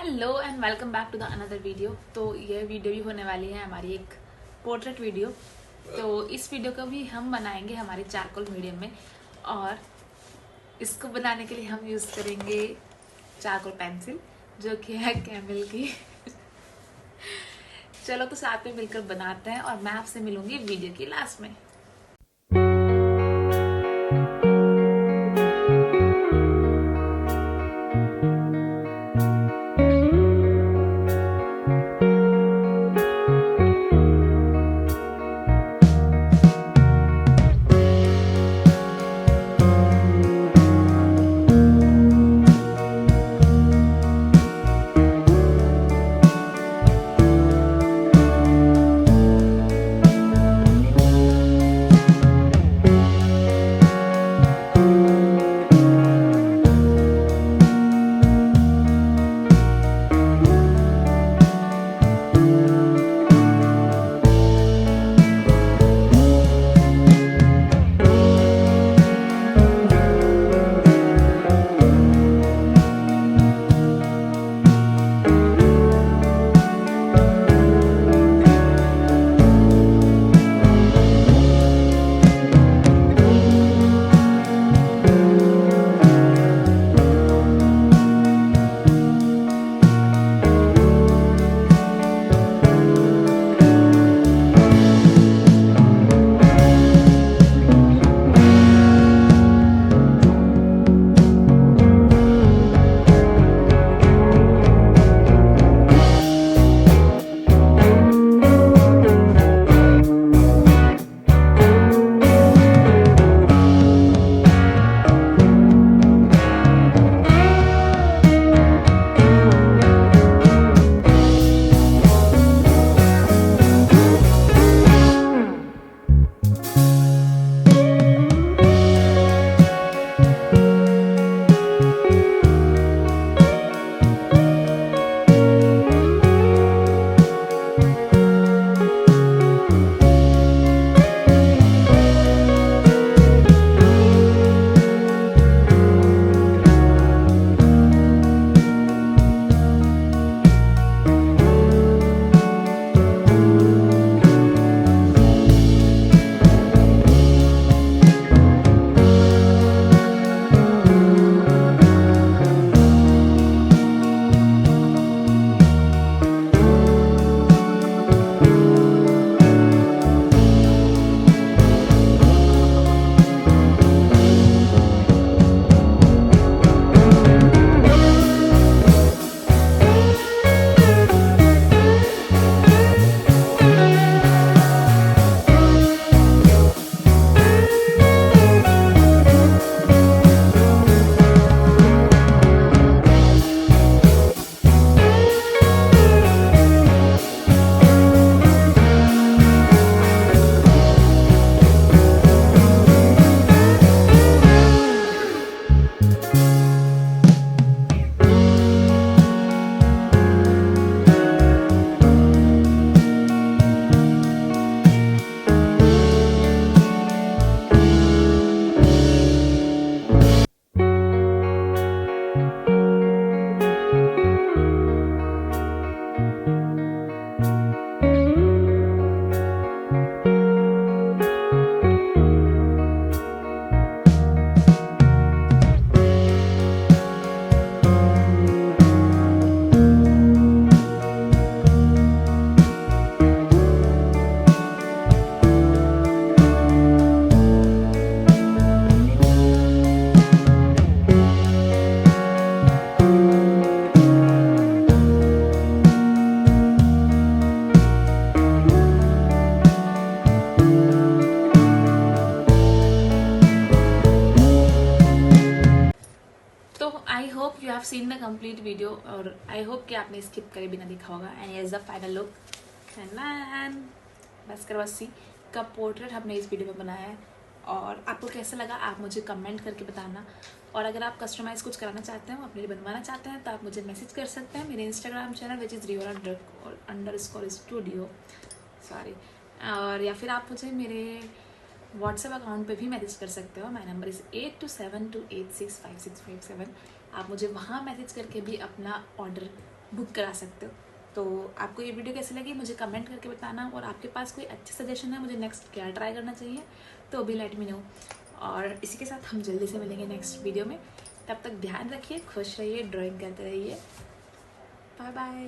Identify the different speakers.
Speaker 1: Hello and welcome back to the another video. तो ये video भी होने वाली है हमारी एक पोर्ट्रेट वीडियो। तो इस वीडियो को भी हम बनाएंगे हमारे चारकोल मीडियम में, और इसको बनाने के लिए हम यूज़ करेंगे चारकोल पेंसिल जो कि है कैमल की। चलो तो साथ में मिलकर बनाते हैं और मैं आपसे मिलूंगी वीडियो की लास्ट में। I hope you have seen the complete video, और आई होप कि आपने स्किप करे बिना देखा होगा। एंड ये is the final look. And Bassi का पोर्ट्रेट हमने इस वीडियो में बनाया है, और आपको कैसा लगा आप मुझे कमेंट करके बताना। और अगर आप कस्टमाइज़ कुछ कराना चाहते हैं, अपने लिए बनवाना चाहते हैं, तो आप मुझे मैसेज कर सकते हैं मेरे Instagram channel which is _studio sorry, और या फिर आप मुझे मेरे व्हाट्सएप अकाउंट पे भी मैसेज कर सकते हो। My number is 8272865657। आप मुझे वहाँ मैसेज करके भी अपना ऑर्डर बुक करा सकते हो। तो आपको ये वीडियो कैसी लगी मुझे कमेंट करके बताना, और आपके पास कोई अच्छे सजेशन है मुझे नेक्स्ट क्या ट्राई करना चाहिए तो भी लेट मी नो। और इसी के साथ हम जल्दी से मिलेंगे नेक्स्ट वीडियो में। तब तक ध्यान रखिए, खुश रहिए, ड्राइंग करते रहिए। Bye bye.